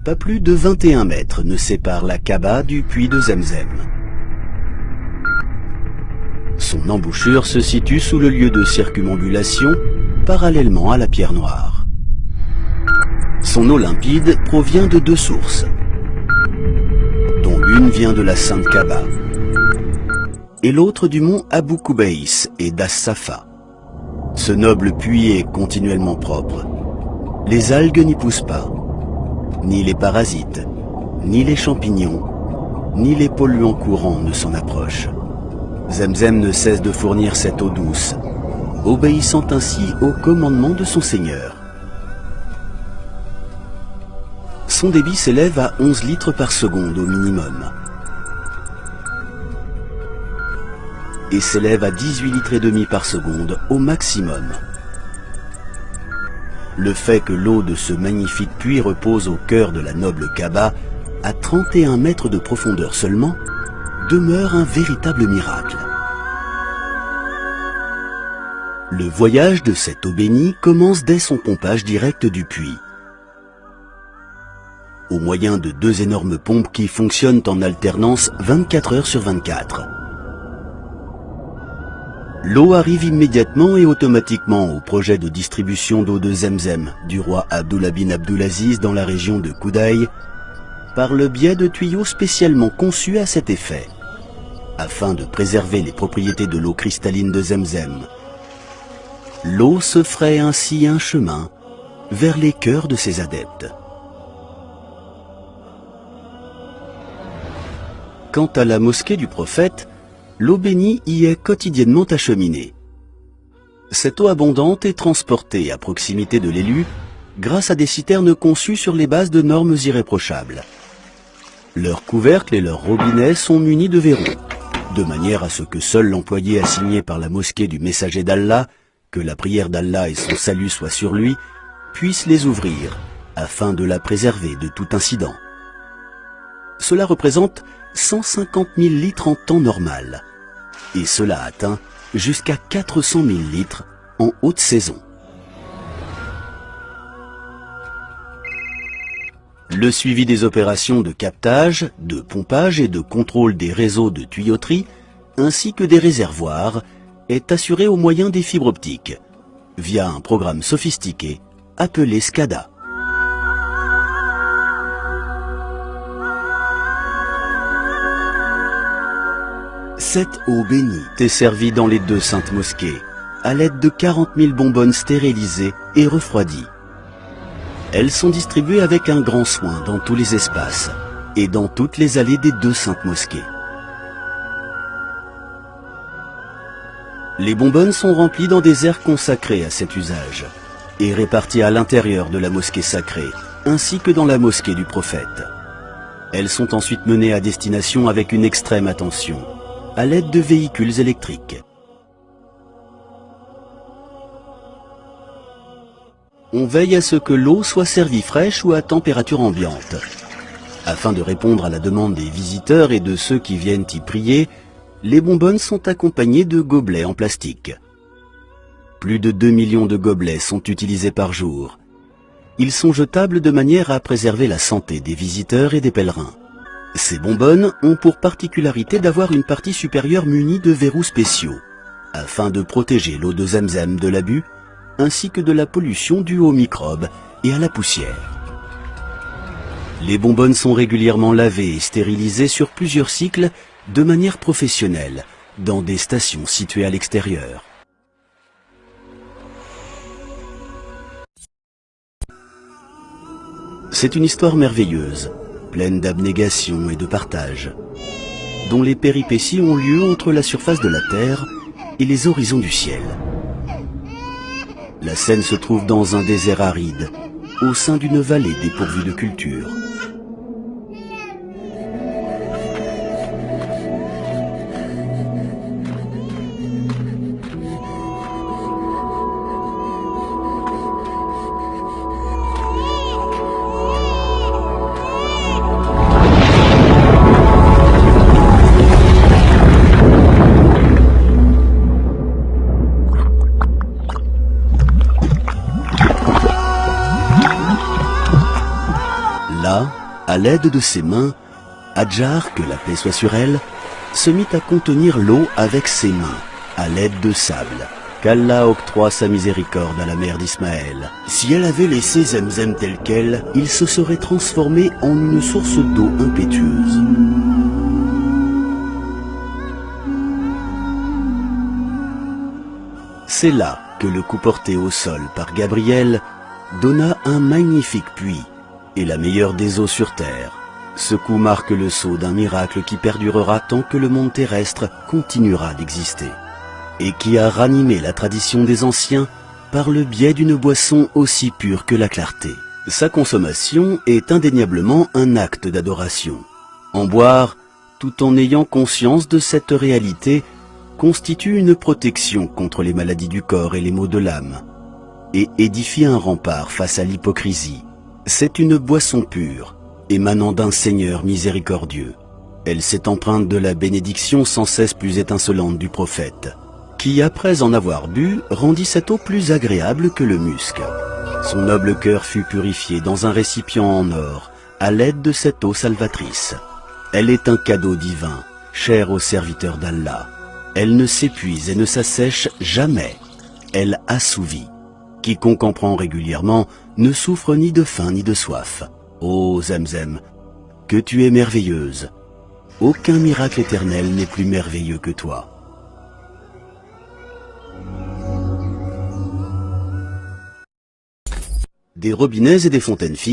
Pas plus de 21 mètres ne séparent la Kaaba du puits de Zemzem. Son embouchure se situe sous le lieu de circumambulation, parallèlement à la pierre noire. Son eau limpide provient de deux sources, dont l'une vient de la Sainte Kaaba, et l'autre du mont Abu Kubaïs et d'As-Safa. Ce noble puits est continuellement propre. Les algues n'y poussent pas, ni les parasites, ni les champignons, ni les polluants courants ne s'en approchent. Zemzem ne cesse de fournir cette eau douce, obéissant ainsi au commandement de son Seigneur. Son débit s'élève à 11 litres par seconde au minimum et s'élève à 18 litres et demi par seconde au maximum. Le fait que l'eau de ce magnifique puits repose au cœur de la noble Kaaba, à 31 mètres de profondeur seulement, demeure un véritable miracle. Le voyage de cette eau bénie commence dès son pompage direct du puits, au moyen de deux énormes pompes qui fonctionnent en alternance 24 heures sur 24. L'eau arrive immédiatement et automatiquement au projet de distribution d'eau de Zemzem du roi Abdullah bin Abdulaziz dans la région de Koudaï, par le biais de tuyaux spécialement conçus à cet effet, afin de préserver les propriétés de l'eau cristalline de Zemzem. L'eau se ferait ainsi un chemin vers les cœurs de ses adeptes. Quant à la mosquée du prophète, l'eau bénie y est quotidiennement acheminée. Cette eau abondante est transportée à proximité de l'élu grâce à des citernes conçues sur les bases de normes irréprochables. Leurs couvercles et leurs robinets sont munis de verrous, de manière à ce que seul l'employé assigné par la mosquée du messager d'Allah, que la prière d'Allah et son salut soient sur lui, puisse les ouvrir, afin de la préserver de tout incident. Cela représente 150 000 litres en temps normal, et cela atteint jusqu'à 400 000 litres en haute saison. Le suivi des opérations de captage, de pompage et de contrôle des réseaux de tuyauterie, ainsi que des réservoirs, est assuré au moyen des fibres optiques, via un programme sophistiqué appelé SCADA. Cette eau bénie est servie dans les deux saintes mosquées, à l'aide de 40 000 bonbonnes stérilisées et refroidies. Elles sont distribuées avec un grand soin dans tous les espaces et dans toutes les allées des deux saintes mosquées. Les bonbonnes sont remplies dans des aires consacrées à cet usage et réparties à l'intérieur de la mosquée sacrée, ainsi que dans la mosquée du prophète. Elles sont ensuite menées à destination avec une extrême attention, à l'aide de véhicules électriques. On veille à ce que l'eau soit servie fraîche ou à température ambiante. Afin de répondre à la demande des visiteurs et de ceux qui viennent y prier, les bonbonnes sont accompagnées de gobelets en plastique. Plus de 2 millions de gobelets sont utilisés par jour. Ils sont jetables de manière à préserver la santé des visiteurs et des pèlerins. Ces bonbonnes ont pour particularité d'avoir une partie supérieure munie de verrous spéciaux, afin de protéger l'eau de Zemzem de l'abus, ainsi que de la pollution due aux microbes et à la poussière. Les bonbonnes sont régulièrement lavées et stérilisées sur plusieurs cycles de manière professionnelle, dans des stations situées à l'extérieur. C'est une histoire merveilleuse, pleine d'abnégation et de partage, dont les péripéties ont lieu entre la surface de la terre et les horizons du ciel. La scène se trouve dans un désert aride, au sein d'une vallée dépourvue de culture. Là, à l'aide de ses mains, Hadjar, que la paix soit sur elle, se mit à contenir l'eau avec ses mains, à l'aide de sable. Qu'Allah octroie sa miséricorde à la mère d'Ismaël. Si elle avait laissé Zemzem tel quel, il se serait transformé en une source d'eau impétueuse. C'est là que le coup porté au sol par Gabriel donna un magnifique puits et la meilleure des eaux sur terre. Ce coup marque le sceau d'un miracle qui perdurera tant que le monde terrestre continuera d'exister et qui a ranimé la tradition des anciens par le biais d'une boisson aussi pure que la clarté. Sa consommation est indéniablement un acte d'adoration. En boire, tout en ayant conscience de cette réalité, constitue une protection contre les maladies du corps et les maux de l'âme, et édifie un rempart face à l'hypocrisie. C'est une boisson pure, émanant d'un Seigneur miséricordieux. Elle s'est empreinte de la bénédiction sans cesse plus étincelante du prophète, qui, après en avoir bu, rendit cette eau plus agréable que le musc. Son noble cœur fut purifié dans un récipient en or, à l'aide de cette eau salvatrice. Elle est un cadeau divin, cher aux serviteurs d'Allah. Elle ne s'épuise et ne s'assèche jamais. Elle assouvit. Quiconque en prend régulièrement ne souffre ni de faim ni de soif. Ô Zemzem, que tu es merveilleuse. Aucun miracle éternel n'est plus merveilleux que toi. Des robinets et des fontaines fixes